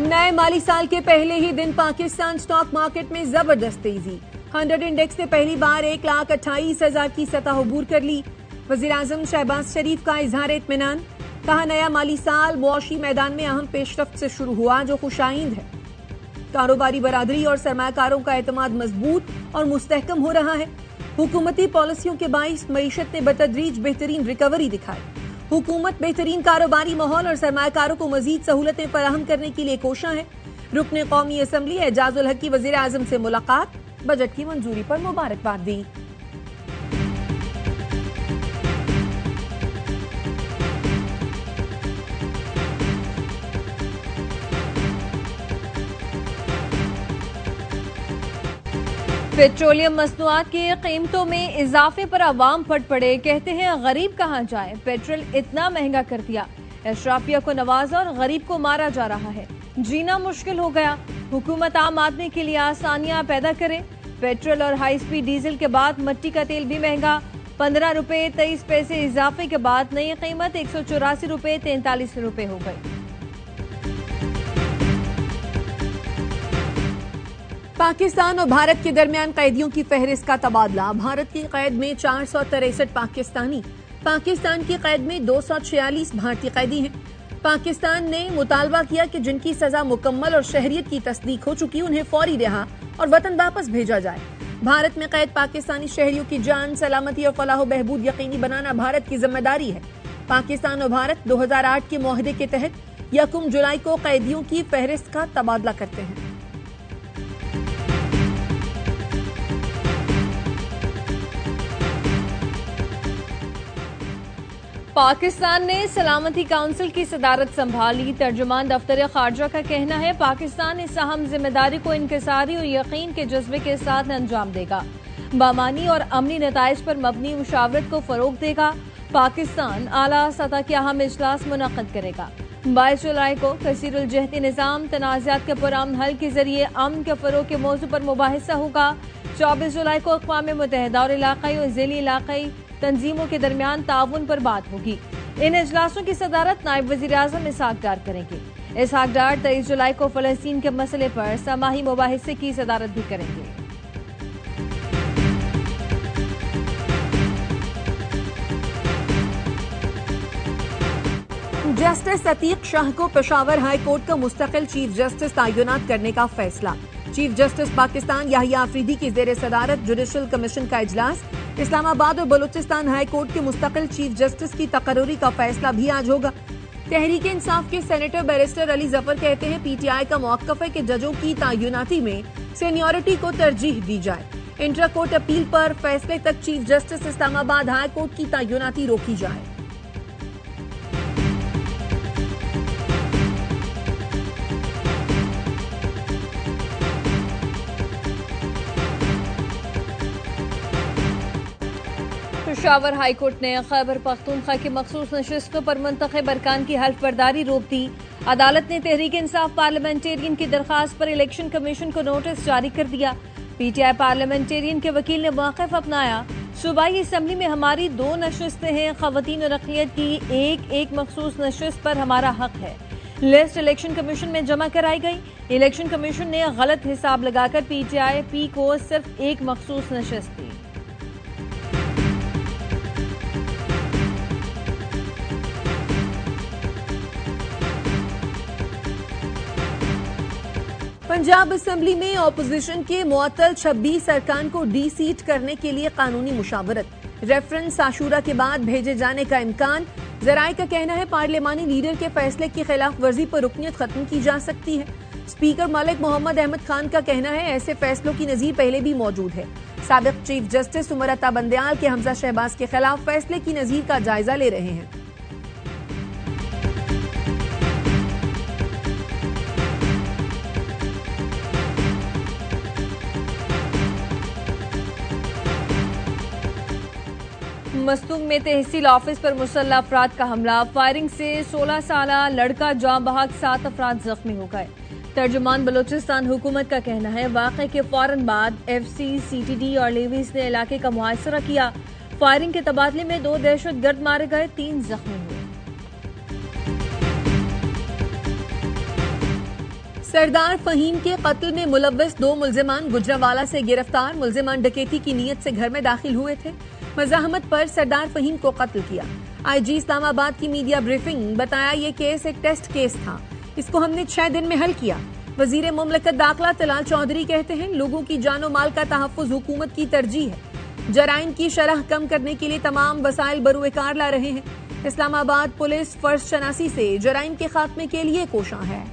नए माली साल के पहले ही दिन पाकिस्तान स्टॉक मार्केट में जबरदस्त तेजी। 100 इंडेक्स ने पहली बार 1,28,000 की सतह अबूर कर ली। वजीर-आजम शहबाज शरीफ का इजहार इत्मीनान, कहा नया माली साल मुआशी मैदान में अहम पेशरफ्त से शुरू हुआ जो खुशाइंद है। कारोबारी बरादरी और सरमायाकारों का एतमाद मजबूत और मुस्तहकम हो रहा है। हुकूमती पॉलिसियों के बाइस मईशत ने बतदरीज बेहतरीन रिकवरी दिखाई। हुकूमत बेहतरीन कारोबारी माहौल और सरमायाकारों को मजीद सहूलतें फराहम करने के लिए कोशा है। रुकने कौमी असम्बली एजाजुल हक की वजीर आजम से मुलाकात, बजट की मंजूरी पर मुबारकबाद दी। पेट्रोलियम मसनूआत की कीमतों में इजाफे पर अवाम फट पड़े, कहते हैं गरीब कहां जाए, पेट्रोल इतना महंगा कर दिया, अशराफिया को नवाजा और गरीब को मारा जा रहा है, जीना मुश्किल हो गया। हुकूमत आम आदमी के लिए आसानियां पैदा करे। पेट्रोल और हाई स्पीड डीजल के बाद मट्टी का तेल भी महंगा, 15 रुपए 23 पैसे इजाफे के बाद नई कीमत 184 रुपए 43 रुपए हो गई। पाकिस्तान और भारत के दरमियान कैदियों की फहरिस्त का तबादला। भारत की कैद में 463 पाकिस्तानी, पाकिस्तान की कैद में 246 भारतीय कैदी हैं। पाकिस्तान ने मुतालबा किया कि जिनकी सजा मुकम्मल और शहरियत की तस्दीक हो चुकी उन्हें फौरी रिहा और वतन वापस भेजा जाए। भारत में कैद पाकिस्तानी शहरियों की जान, सलामती और फलाह बहबूद यकीनी बनाना भारत की जिम्मेदारी है। पाकिस्तान और भारत 2008 के मुआहदे के तहत 1 जुलाई को कैदियों की फहरिस्त का तबादला करते हैं। पाकिस्तान ने सलामती काउंसिल की सदारत संभाली। तर्जुमान दफ्तर खारजा का कहना है पाकिस्तान इस अहम जिम्मेदारी को इनकिसारी और यकीन के जज्बे के साथ अंजाम देगा। बामानी और अमनी नताइज पर मबनी मुशावरत को फरोग देगा। पाकिस्तान आला सतह के अहम इजलास मुनक्किद करेगा। 22 जुलाई को कसीरुल जहती निज़ाम तनाज़ात के पुरअमन हल के जरिए अमन के फरोग के मौजू पर मुबाहिसा होगा। 24 जुलाई को अक़वाम मुत्तहिदा और इलाक़ाई और ज़िली इलाक़ाई तंजीमों के दरमियान ताउन पर बात होगी। इन इजलासों की सदारत नायब वज़ीर आज़म इसहाक डार करेंगे। इसहाक डार 23 जुलाई को फ़लस्तीन के मसले पर समाही मुबाहिसे की सदारत भी करेंगे। जस्टिस अतीक शाह को पेशावर हाई कोर्ट का मुस्तकिल चीफ जस्टिस तैनात करने का फैसला। चीफ जस्टिस पाकिस्तान याहिया आफरीदी की ज़ेर सदारत जुडिशल कमीशन का इजलास। इस्लामाबाद और बलूचिस्तान हाई कोर्ट के मुस्तकिल चीफ जस्टिस की तकर्री का फैसला भी आज होगा। तहरीक इंसाफ के सेनेटर बैरिस्टर अली जफर कहते हैं पीटीआई का मौक़िफ़ है कि जजों की तैनाती में सीनियरिटी को तरजीह दी जाए। इंट्रा कोर्ट अपील पर फैसले तक chief justice Islamabad high court की तैनाती रोकी जाए। पेशावर हाईकोर्ट ने खैबर पख्तूनख्वा की मखसूस नशिस्तों पर मुंतखब अरकान की हल्फ बर्दारी रोक दी। अदालत ने तहरीक इंसाफ पार्लियामेंटेरियन की दरखास्त पर इलेक्शन कमीशन को नोटिस जारी कर दिया। पीटीआई पार्लियामेंटेरियन के वकील ने मौक़िफ़ अपनाया, सूबाई असम्बली में हमारी 2 नशिस्तें हैं, ख़वातीन और अक़लियत की एक मखसूस नशिस्त पर हमारा हक है। लिस्ट इलेक्शन कमीशन में जमा कराई गई। इलेक्शन कमीशन ने गलत हिसाब लगाकर पीटीआई को सिर्फ एक मखसूस नशिस्त दी। पंजाब असम्बली में ऑपोजिशन के मुअत्तल 26 अरकान को डी सीट करने के लिए कानूनी मुशावरत। रेफरेंस आशूरा के बाद भेजे जाने का इम्कान। जराए का कहना है पार्लिमानी लीडर के फैसले की खिलाफ वर्जी पर रुकनियत खत्म की जा सकती है। स्पीकर मलिक मोहम्मद अहमद खान का कहना है ऐसे फैसलों की नजीर पहले भी मौजूद है। साबिक चीफ जस्टिस उमर अता बंदयाल के हमजा शहबाज के खिलाफ फैसले की नजीर का जायजा ले रहे हैं। मस्तूंग में तहसील ऑफिस पर मुसल्लह अफराद का हमला, फायरिंग से 16 साला लड़का जाँ बहक 7 अफराद जख्मी हो गए। तर्जुमान बलूचिस्तान हुकूमत का कहना है वाक़े के फौरन बाद एफसी, सीटीडी और लेवीज ने इलाके का मुआयसरा किया। फायरिंग के तबादले में 2 दहशतगर्द मारे गए, 3 जख्मी हुए। सरदार फहीम के कत्ल में मुलव्वस 2 मुल्जिमान गुजरावाला से गिरफ्तार। मुल्जिमान डकैती की नीयत से घर में दाखिल हुए थे। मज़ाहमत पर सरदार फहीम को कत्ल किया। आईजी इस्लामाबाद की मीडिया ब्रीफिंग, बताया ये केस एक टेस्ट केस था, इसको हमने 6 दिन में हल किया। वजीर मुमलकत दाखिला तलाल चौधरी कहते हैं, लोगों की जानो माल का तहफ़्फ़ुज़ हुकूमत की तरजीह है। जराइम की शरह कम करने के लिए तमाम वसाइल बरूएकार ला रहे हैं। इस्लामाबाद पुलिस फर्ज शनासी से जराइम के खात्मे के लिए कोशां है।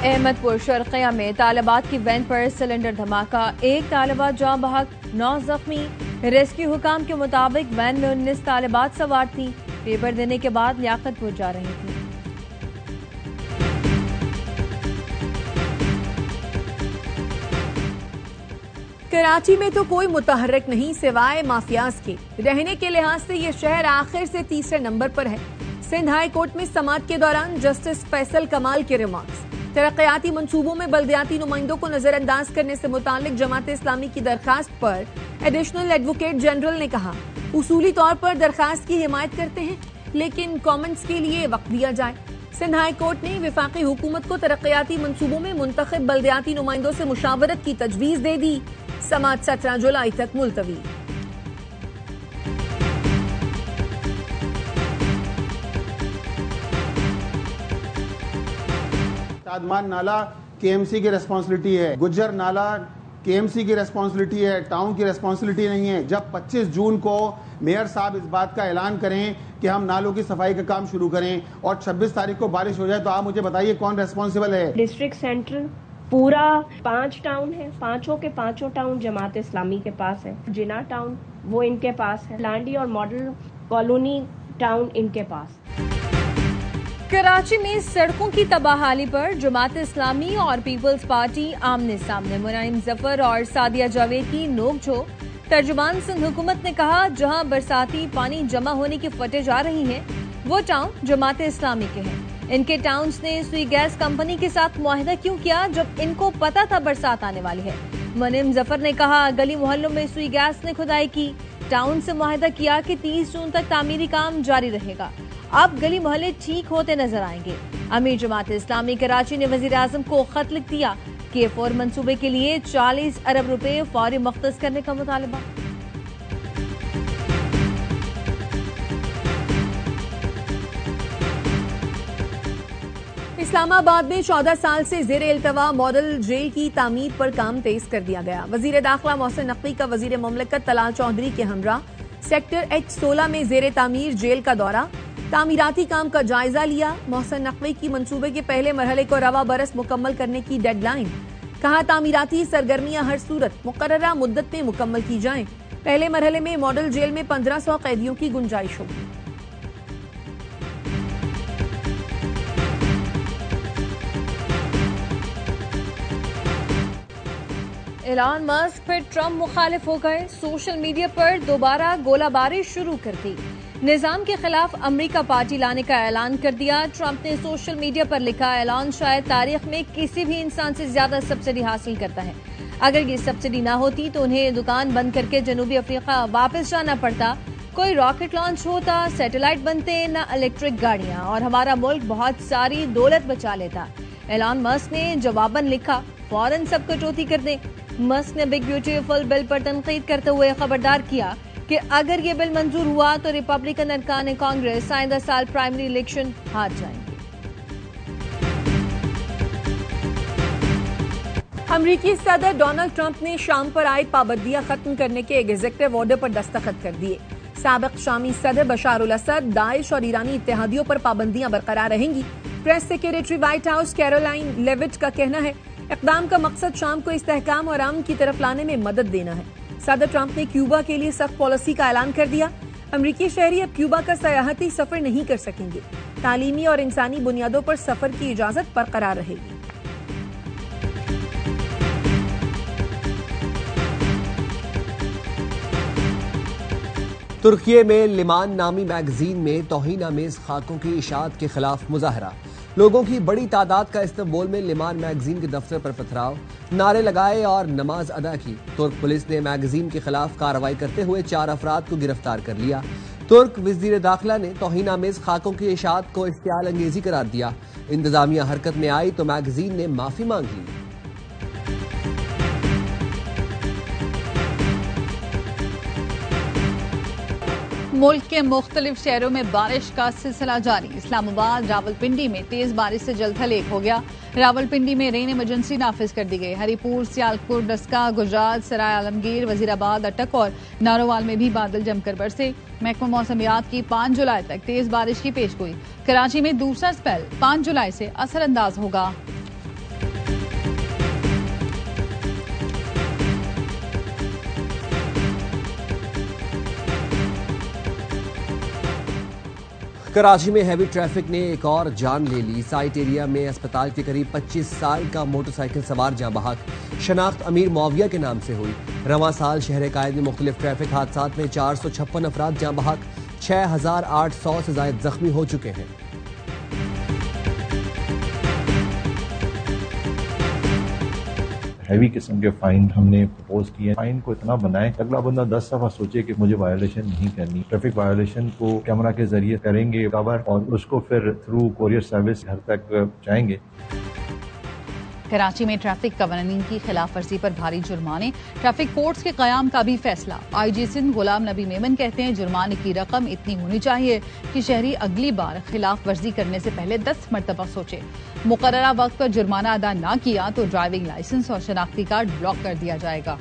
अहमदपुर शर्किया में तालिबात की वैन पर सिलेंडर धमाका, 1 तालिबा जाँ बहक, 9 जख्मी। रेस्क्यू हुकाम के मुताबिक वैन में 19 तालिबात सवार थी। पेपर देने के बाद लियाकतपुर जा रही थी। कराची में तो कोई मुतहर्रिक नहीं सिवाय माफियाज के। रहने के लिहाज से ये शहर आखिर से तीसरे नंबर पर है। सिंध हाई कोर्ट में समाअत के दौरान जस्टिस फैसल कमाल के रिमार्क्स। तरक्याती मंसूबों में बल्दियाती नुमाइंदों को नजरअंदाज करने से मुतालिक जमात इस्लामी की दरखास्त पर एडिशनल एडवोकेट जनरल ने कहा, उसूली तौर पर दरखास्त की हिमायत करते हैं, लेकिन कमेंट्स के लिए वक्त दिया जाए। सिंध हाई कोर्ट ने वफाकी हुकूमत को तरक्याती मंसूबों में मुंतखब बल्दियाती नुमाइंदों से मुशावरत की तजवीज दे दी। समाअत 17 जुलाई तक मुलतवी। सादमान नाला केएमसी की रेस्पॉन्सिबिलिटी है, गुज्जर नाला केएमसी की रेस्पॉन्सिबिलिटी है, टाउन की रेस्पॉन्सिबिलिटी नहीं है। जब 25 जून को मेयर साहब इस बात का ऐलान करें कि हम नालों की सफाई का काम शुरू करें और 26 तारीख को बारिश हो जाए, तो आप मुझे बताइए कौन रेस्पॉन्सिबल है। डिस्ट्रिक्ट सेंटर पूरा 5 टाउन है, पांचों के पांचों टाउन जमात इस्लामी के पास है। जिना टाउन वो इनके पास है, लांडी और मॉडल कॉलोनी टाउन इनके पास। कराची में सड़कों की तबाहाली पर जमात इस्लामी और पीपल्स पार्टी आमने सामने। मुनाइम जफर और सादिया जावेद की नोकझोंक। तर्जुमान सिंध हुकूमत ने कहा, जहां बरसाती पानी जमा होने की फुटेज आ रही है, वो टाउन जमात इस्लामी के हैं। इनके टाउन्स ने सुई गैस कंपनी के साथ मुआहिदा क्यों किया जब इनको पता था बरसात आने वाली है। मुनीम जफर ने कहा, गली मोहल्लों में सुई गैस ने खुदाई की, टाउन से मुआहिदा किया कि 30 जून तक तामीरी काम जारी रहेगा। अब गली मोहल्ले ठीक होते नजर आएंगे। अमीर जमात इस्लामी कराची ने वजीर आजम को खत लिख दिया कि फोर मंसूबे के लिए 40 अरब रुपए फौरी मुख्तस करने का मुतालबा। इस्लामाबाद में 14 साल से जेर इल्तवा मॉडल जेल की तामीर पर काम तेज कर दिया गया। वजीर दाखिला मोहसिन नकवी का वजीर मुमलकत तलाल चौधरी के हमरा सेक्टर H16 में जेर तामीर जेल का दौरा, तामीराती काम का जायजा लिया। मोहसिन नकवी की मंसूबे के पहले मरहले को रवा बरस मुकम्मल करने की डेडलाइन। कहा, तामीराती सरगर्मियां हर सूरत मुकर्ररा मुद्दत में मुकम्मल की जाएं। पहले मरहले में मॉडल जेल में 1500 कैदियों की गुंजाइश होगी। एलन मस्क फिर ट्रंप मुखालिफ हो गए। सोशल मीडिया पर दोबारा गोलाबारी शुरू कर दी। निजाम के खिलाफ अमेरिका पार्टी लाने का ऐलान कर दिया। ट्रंप ने सोशल मीडिया पर लिखा, ऐलान शायद तारीख में किसी भी इंसान से ज्यादा सब्सिडी हासिल करता है। अगर ये सब्सिडी ना होती तो उन्हें दुकान बंद करके जनूबी अफ्रीका वापस जाना पड़ता, कोई रॉकेट लॉन्च होता, सैटेलाइट बनते, न इलेक्ट्रिक गाड़ियां, और हमारा मुल्क बहुत सारी दौलत बचा लेता। एलन मस्क ने जवाबन लिखा, फौरन सब कटौती कर दें। मस्क ने बिग ब्यूटीफुल बिल पर तनकीद करते हुए खबरदार किया कि अगर ये बिल मंजूर हुआ तो रिपब्लिकन अरकान कांग्रेस आइंदा साल प्राइमरी इलेक्शन हार जाएंगे। अमरीकी सदर डोनाल्ड ट्रंप ने शाम पर आयद पाबंदियां खत्म करने के एग्जीक्यूटिव ऑर्डर पर दस्तखत कर दिए। साबिक शामी सदर बशार उल असद, दाइश और ईरानी इत्तेहादियों पर पाबंदियां बरकरार रहेंगी। Press secretary White House Karoline Leavitt का कहना है, इक़दाम का मकसद शाम को इस्तेहकाम और अमन की तरफ लाने में मदद देना है। सदर ट्रंप ने क्यूबा के लिए सख्त पॉलिसी का ऐलान कर दिया। अमरीकी शहरी अब क्यूबा का सयाहती सफर नहीं कर सकेंगे। तालीमी और इंसानी बुनियादों पर सफर की इजाजत बरकरार रहेगी। तुर्की में लिमान नामी मैगजीन में तौहीन आमेज खाकों की इशाअत के खिलाफ मुजाहरा। लोगों की बड़ी तादाद का इस्तांबुल में लिमान मैगजीन के दफ्तर पर पथराव, नारे लगाए और नमाज अदा की। तुर्क पुलिस ने मैगजीन के खिलाफ कार्रवाई करते हुए 4 अफराद को गिरफ्तार कर लिया। तुर्क वज़ीर दाखिला ने तौहीन आमेज खाकों की इशाअत को इश्तियाल अंगेजी करार दिया। इंतजामिया हरकत में आई तो मैगजीन ने माफी मांग ली। मुल्क के मुख्तलिफ शहरों में बारिश का सिलसिला जारी। इस्लामाबाद रावलपिंडी में तेज बारिश से जलथल एक हो गया। रावलपिंडी में रेन इमरजेंसी नाफिज कर दी गई। हरिपुर, सियालकोट, डस्का, गुजरात, सराय आलमगीर, वजीराबाद, अटक और नारोवाल में भी बादल जमकर बरसे। महकमा मौसमियात की 5 जुलाई तक तेज बारिश की पेशगोई। कराची में दूसरा स्पेल 5 जुलाई से असरअंदाज होगा। कराची में हैवी ट्रैफिक ने एक और जान ले ली। साइट एरिया में अस्पताल के करीब 25 साल का मोटरसाइकिल सवार जाँ बहक। शनाख्त अमीर मौविया के नाम से हुई। रवां साल शहर कायद में मुख्तलिफ ट्रैफिक हादसात में 456 अफराद जाँ बहक, 6800 से ज्यादा जख्मी हो चुके हैं। हैवी किस्म के फाइन हमने प्रपोज किए। फाइन को इतना बनाए अगला बंदा 10 दफा सोचे कि मुझे वायोलेशन नहीं करनी। ट्रैफिक वायोलेशन को कैमरा के जरिए करेंगे कवर और उसको फिर थ्रू कोरियर सर्विस घर तक जाएंगे। कराची में ट्रैफिक कवानीन की खिलाफ वर्जी पर भारी जुर्माने। ट्रैफिक कोर्ट्स के कयाम का भी फैसला। IG सिंध गुलाम नबी मेमन कहते हैं जुर्माने की रकम इतनी होनी चाहिए कि शहरी अगली बार खिलाफ वर्जी करने से पहले 10 मरतबा सोचे। मुकर्ररा वक्त पर जुर्माना अदा न किया तो ड्राइविंग लाइसेंस और शनाख्ती कार्ड ब्लॉक कर दिया जाएगा।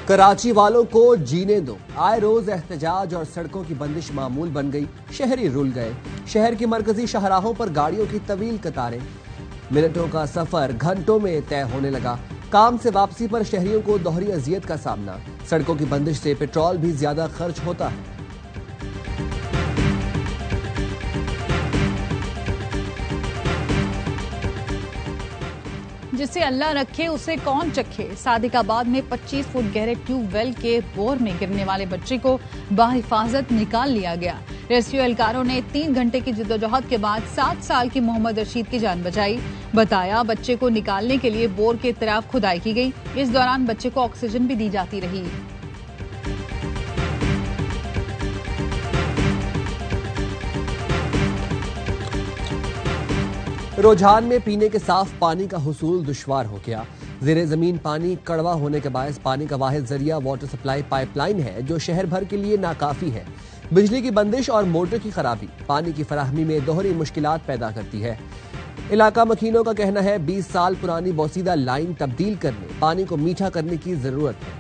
कराची वालों को जीने दो। आए रोज एहतजाज और सड़कों की बंदिश मामूल बन गई। शहरी रुल गए। शहर की मरकजी शाहराहों पर गाड़ियों की तवील कतारें। मिनटों का सफर घंटों में तय होने लगा। काम से वापसी पर शहरियों को दोहरी अजियत का सामना। सड़कों की बंदिश से पेट्रोल भी ज्यादा खर्च होता है। जिसे अल्लाह रखे उसे कौन चखे। सादिकाबाद में 25 फुट गहरे ट्यूबवेल के बोर में गिरने वाले बच्चे को बाहिफाजत निकाल लिया गया। रेस्क्यू एहलकारों ने 3 घंटे की जद्दोजहद के बाद 7 साल की मोहम्मद रशीद की जान बचाई। बताया बच्चे को निकालने के लिए बोर के तरफ खुदाई की गई। इस दौरान बच्चे को ऑक्सीजन भी दी जाती रही। रुझान में पीने के साफ पानी का हुसूल दुश्वार हो गया। ज़ेरे ज़मीन पानी कड़वा होने के बायस पानी का वाहिद जरिया वाटर सप्लाई पाइपलाइन है जो शहर भर के लिए नाकाफी है। बिजली की बंदिश और मोटर की खराबी पानी की फराहमी में दोहरी मुश्किलात पैदा करती है। इलाका मकीनों का कहना है 20 साल पुरानी बोसीदा लाइन तब्दील करने, पानी को मीठा करने की जरूरत है।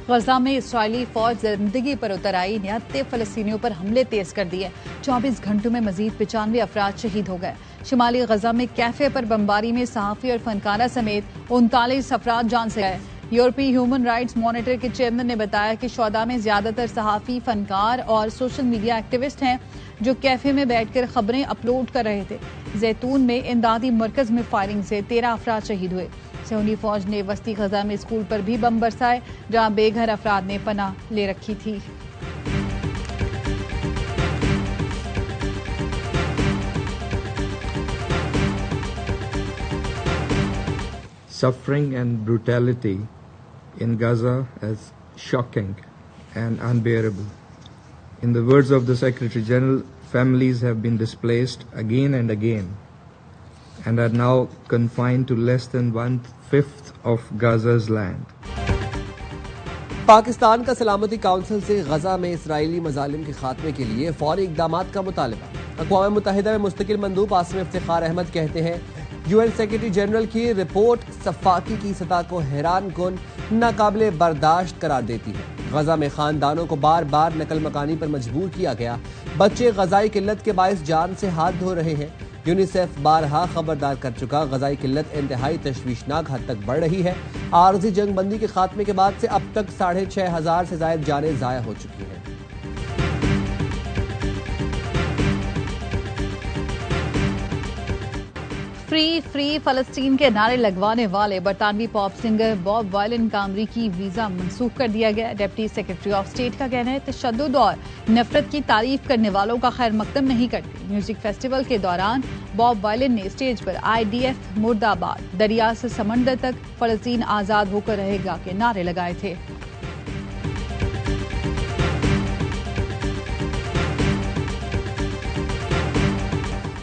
गजा में इस्राएली फौज जिंदगी पर उतर आई। 79 फलस्तीनियों पर हमले तेज कर दिए। 24 घंटों में मजीद 95 अफराद शहीद हो गए। शिमाली गजा में कैफे पर बमबारी में सहाफी और फनकारा समेत 39 अफराद जान से गए। यूरोपीय ह्यूमन राइट्स मॉनिटर के चेयरमैन ने बताया कि शोदा में ज्यादातर सहाफी, फनकार और सोशल मीडिया एक्टिविस्ट हैं जो कैफे में बैठकर खबरें अपलोड कर रहे थे। जैतून में इमदादी मरकज में फायरिंग से 13 अफराद शहीद हुए। सहूनी फौज ने वस्ती गजा में स्कूल पर भी बम बरसाए जहां बेघर अफराद ने पनाह ले रखी थी। Suffering and brutality in Gaza is shocking and unbearable. In the words of the Secretary General, families have been displaced again and again and are now confined to less than 1/5 of Gaza's land. Pakistan का सलामती council से गजा में Israeli मजालिम के खात्मे के लिए फौरी इकदामात का मुतालबा। अक़वाम मुत्तहिदा में मुस्तकिल मंदूब आसिम इफ्तिखार अहमद कहते हैं UN सेक्रेटरी जनरल की रिपोर्ट सफ़ाकी की सतह को हैरान कुन नाकाबिले बर्दाश्त करार देती है। गजा में खानदानों को बार बार नकल मकानी पर मजबूर किया गया। बच्चे गजाई किल्लत के बायस जान से हाथ धो रहे हैं। यूनिसेफ बारहा खबरदार कर चुका, गजाई किल्लत इंतहाई तशवीशनाक हद तक बढ़ रही है। आरजी जंग बंदी के खात्मे के बाद से अब तक 6500 से ज्यादा जानें जाया हो चुकी हैं। फ्री फ्री फलस्तीन के नारे लगवाने वाले बरतानवी पॉप सिंगर बॉब वायलन का अमरीकी वीजा मंसूख कर दिया गया। डिप्टी सेक्रेटरी ऑफ स्टेट का कहना है तशद्दुद और नफरत की तारीफ करने वालों का खैर मकदम नहीं करती। म्यूजिक फेस्टिवल के दौरान बॉब वायलन ने स्टेज पर IDF मुर्दाबाद, दरिया से समंदर तक फलस्तीन आजाद होकर रहेगा के नारे लगाए थे।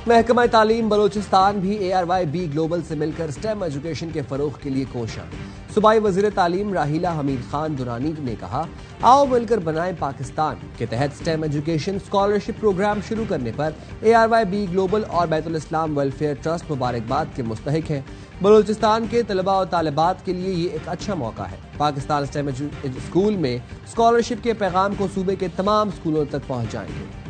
महकमा तालीम बलोचिस्तान भी ARYB ग्लोबल से मिलकर स्टेम एजुकेशन के फरोग के लिए कोशां। सूबाई वजीर तालीम राहिला हमीद खान दुरानी ने कहा, आओ मिलकर बनाएं पाकिस्तान के तहत स्टेम एजुकेशन स्कॉलरशिप प्रोग्राम शुरू करने पर ARYB ग्लोबल और बैतुल इस्लाम वेलफेयर ट्रस्ट मुबारकबाद के मुस्तहिक है। बलोचिस्तान के तलबा और तालिबात के लिए ये एक अच्छा मौका है। पाकिस्तान स्टेम स्कूल में स्कॉलरशिप के पैगाम को सूबे के तमाम स्कूलों तक पहुंचाएंगे।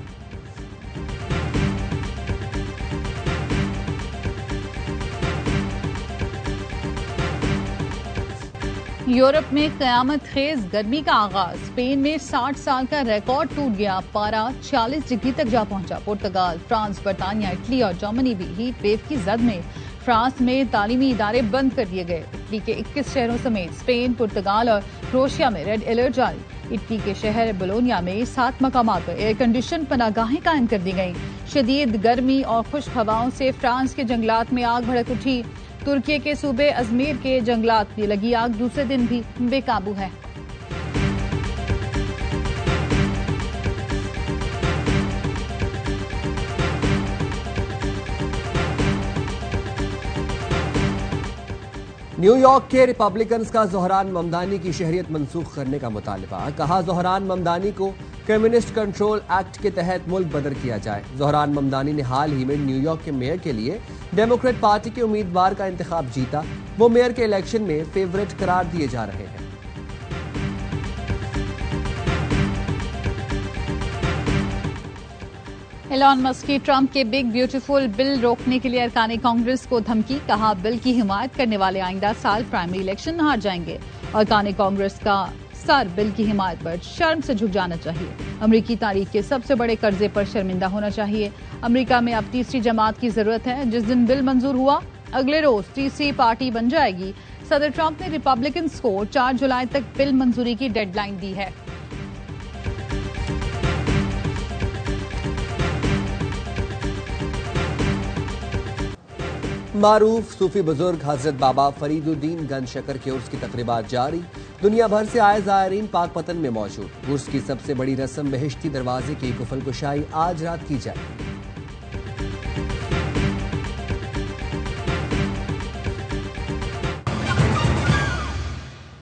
यूरोप में कयामत खेज गर्मी का आगाज। स्पेन में 60 साल का रिकॉर्ड टूट गया, पारा 40 डिग्री तक जा पहुंचा। पुर्तगाल, फ्रांस, बर्तानिया, इटली और जर्मनी भी हीट वेव की जद में। फ्रांस में तालीमी इदारे बंद कर दिए गए। इटली के 21 शहरों समेत स्पेन, पुर्तगाल और क्रोएशिया में रेड अलर्ट जारी। इटली के शहर बोलोनिया में 7 मकामात पर एयर कंडीशन पनागाहें कायम कर दी गईं। शदीद गर्मी और खुश्क हवाओं से फ्रांस के जंगलात में आग भड़क उठी। तुर्की के सूबे अजमेर के जंगलात में लगी आग दूसरे दिन भी बेकाबू है। न्यूयॉर्क के रिपब्लिकन्स का ज़ोहरान ममदानी की शहरियत मंसूख करने का मुतालबा। कहा, ज़ोहरान ममदानी को कम्युनिस्ट कंट्रोल एक्ट के तहत मुल्क बदर किया जाए। ज़ोहरान ममदानी ने हाल ही में न्यूयॉर्क के मेयर के लिए डेमोक्रेट पार्टी के उम्मीदवार का इंतखाब जीता। वो मेयर के इलेक्शन में फेवरेट करार दिए जा रहे हैं। एलॉन मस्क की ट्रंप के बिग ब्यूटीफुल बिल रोकने के लिए अरकान कांग्रेस को धमकी। कहा, बिल की हिमायत करने वाले आइंदा साल प्राइमरी इलेक्शन हार जाएंगे। अरकान कांग्रेस का सर बिल की हिमायत पर शर्म से झुक जाना चाहिए। अमरीकी तारीख के सबसे बड़े कर्जे पर शर्मिंदा होना चाहिए। अमरीका में अब तीसरी जमात की जरूरत है। जिस दिन बिल मंजूर हुआ अगले रोज तीसरी पार्टी बन जाएगी। सदर ट्रंप ने रिपब्लिकन्स को 4 जुलाई तक बिल मंजूरी की डेडलाइन दी है। मारूफ सूफी बुजुर्ग हजरत बाबा फरीदुद्दीन गंज शकर के उर्स की तकरीबात जारी। दुनिया भर से आए ज़ायरीन पाक पतन में मौजूद। उर्स की सबसे बड़ी रस्म बहिश्ती दरवाजे की कुफल कुशाई आज रात की जाएगी।